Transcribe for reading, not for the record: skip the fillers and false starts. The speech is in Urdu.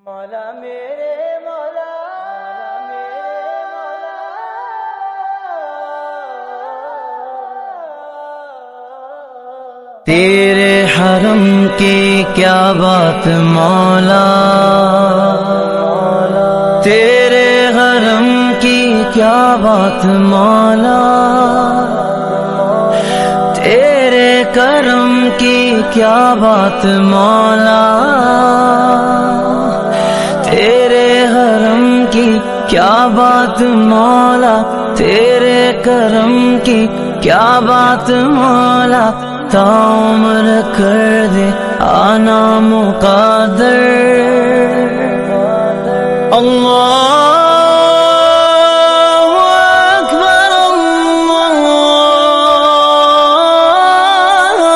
مولا میرے مولا تیرے حرم کی کیا بات مولا، تیرے حرم کی کیا بات مولا، تیرے کرم کی کیا بات مولا، تیرے حرم کی کیا بات مولا، تیرے کرم کی کیا بات مولا، تا عمر کر دے آنا مقدر اللہ